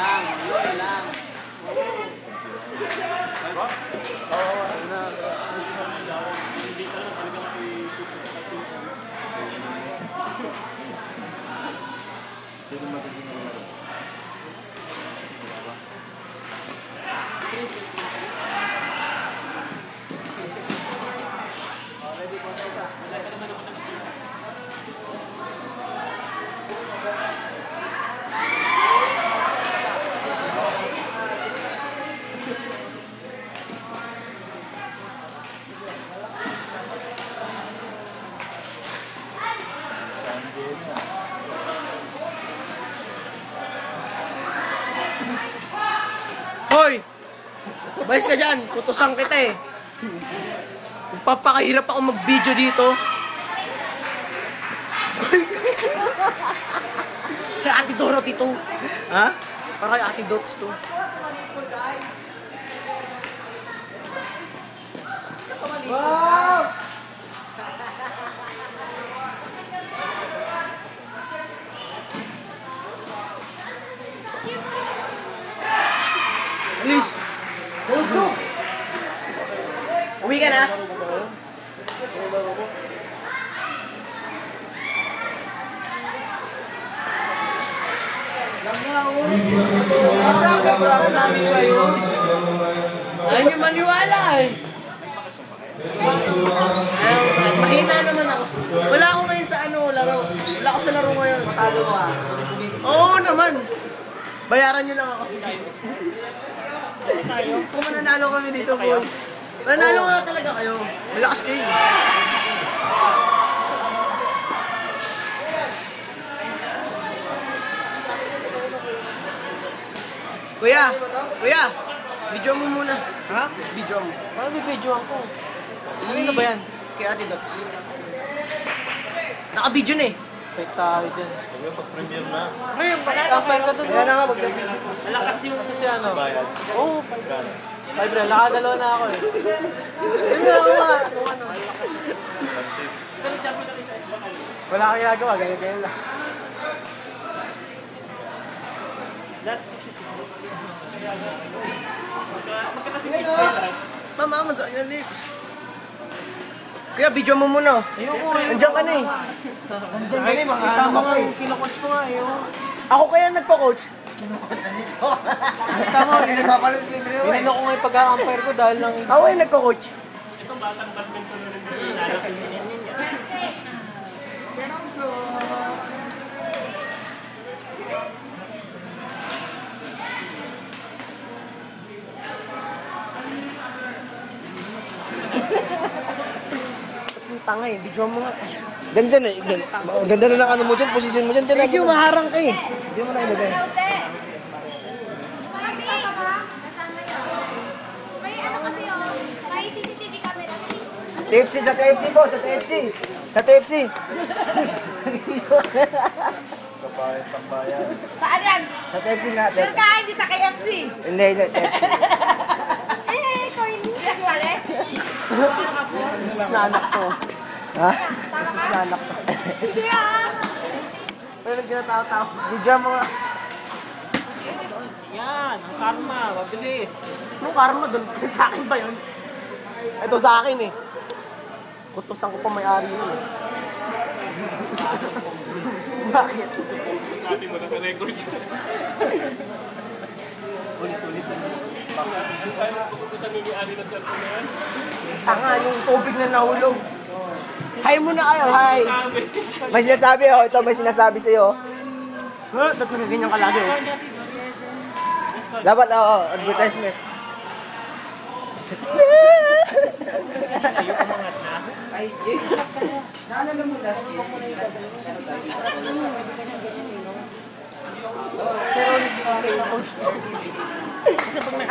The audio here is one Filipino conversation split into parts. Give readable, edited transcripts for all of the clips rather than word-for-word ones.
lang. Yun lang. Hindi ka lang talagang Sino magiging ang laro? ready po tayo sa. Wala ka naman ako Hoy! Balis ka dyan, kutusan kita eh. Papakahirap ako mag-video dito. Kay Ate Dorothy to. Ha? Para kay Ate Dots to. Wow! Alis! Go! Uwi ka na? Sobrang namin kayo. Ayaw niyo maniwala eh. Mahina naman ako. Wala ako ngayon sa laro. Wala ako sa laro ngayon. Matalo ko ah. Oo naman. Bayaran niyo lang ako. Kung mananalo kami dito, boy. Mananalo nga talaga kayo. Malakas kayo. Kuya! Video mo muna. Ha? Video mo. Paano may video ako? Ano ba yan? Kay Ate Dots. Naka-video na eh. Fake tayo dyan. Pag-premiere na. Ngayon, kapag ka doon. Kaya na nga, mag-video. Malakas yung ito siya, ano? Bayad. Oo. 5 na. Nakadalawa na ako eh. Hindi ako nga. Wala kang ginagawa. Ganyan lang. Mama, masaan yung lips? Kaya video mo muna. Nandiyan ka na eh. Nandiyan ka na eh, mga ano ka pa eh. Kino-coach ko nga eh. Ako kaya nagko-coach. Tama, ginano ko nga yung pag-a-umpire ko dahil lang... Ako yung nagko-coach. Itong batang badminton na rin din. Tanga eh, video mo nga. Ganda na, ganda na ng ano mo dyan, position mo dyan. Kasi umaharang ka eh. Hindi mo na ilagay. May ano kasi yun, may CCTV camera. TFC, sa TFC po, sa TFC. Sa TFC. Kabayan, tambayan. Saan yan? Sa TFC nga. Sure ka, hindi sa KFC. Hindi, TFC. Corny. Yes, pare. Misis na anak to. Ha? Misis na anak to. Hindi ah. Pero ginatawa-tawa. Video mo nga. Yan, ang karma, mabilis. Anong karma doon? Sa akin ba yun? Ito sa akin eh. Kutusan ko pa may-ari yun eh. Bakit? Sabi mo na ka-record yun. Ulit-ulit na. Saan mo may-ari na cellphone na yan? Tanga, yung tubig na nahulog. Hi muna kayo, hi! May sinasabi oh, ito may sinasabi sa'yo. Ba't nagganyan ka lagi oh? Dapat advertisement. Ayaw umangat na. Ay, Jay. Naalala mo last year? Pero nagbibigay na coach.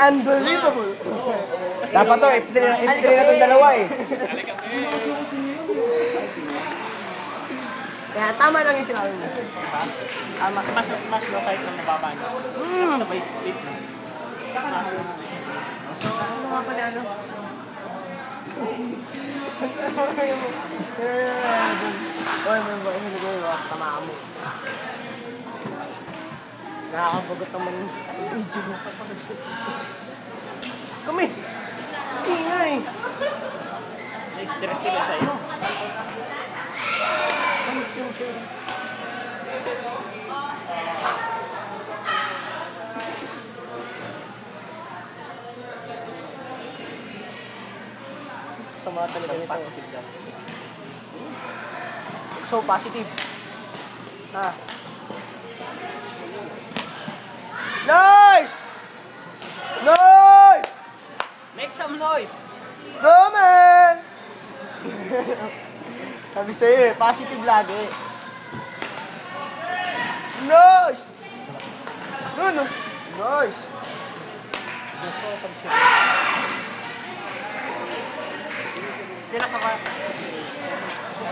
Unbelievable. Dapat to, F3 na itong dalawa eh. Kaya tama lang yung sinabi mo. Smash na smash no, kahit na mababa na. Sabay split na. Ano nga pala ano? Oy, may ba? Tamaan mo. Nakakabagot naman yung video mo. Kami! Ingay! Na-stress sila sa'yo. Ayos yung sir. Sama talaga nito. So positive. Ah. Nice! Nice! Make some noise! Go, man! Sabi sa'yo eh, positive lagi. Nice! No. Nice! Pinakaba.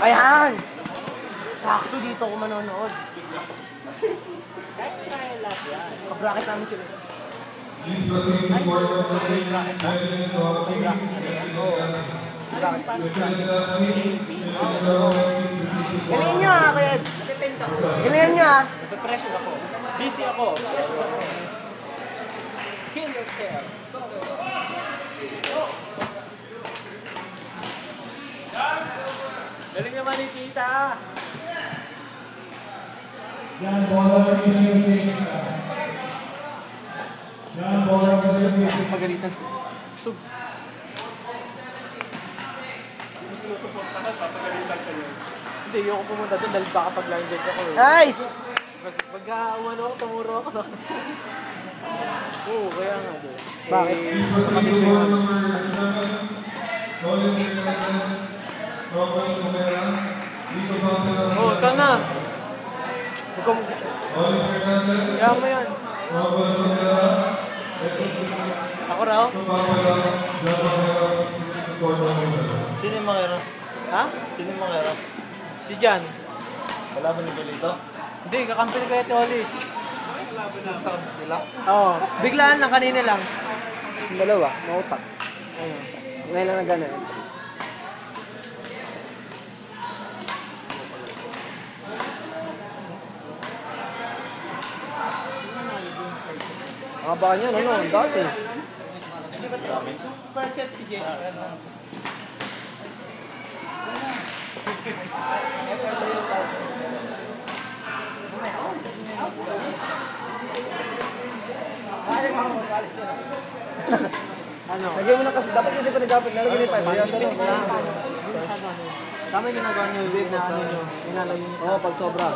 Ayan! Sakto dito ako manonood. Kaya lahat yan. Kabracket namin sila. Galingan nyo ah, kaya. Galingan nyo ah. Nape-pressure ako. Busy ako. Kill yourself. Galing naman ni Tita. Pagalitan. Sub. Hindi, yung ako pumunta doon dahil baka pag-landed ako eh. Nice! Pagka umano ako, tumuro ako. Oo, kaya nga doon. Bakit? Oo, ikaw na. Ikaw mo. Kaya mo yan. Ako raw? Sino yung makero? Ha? Sino yung makero? Si Jan. Wala ba nito dito? Hindi, kakampi na kaya Toli. Sila? Oo, biglaan lang, kanina lang. Yung dalawa, mautak. Ayun. Ngayon lang na gano'n. Mga baka niya, ano, dati. Ano? Lagyan mo na kasi, dapat kasi pa nagapit, nalagyan ni 5. Ayan, ano, Tama yung ginagawa nyo, inaano nyo, inalayo nyo. Oo, pag sobra.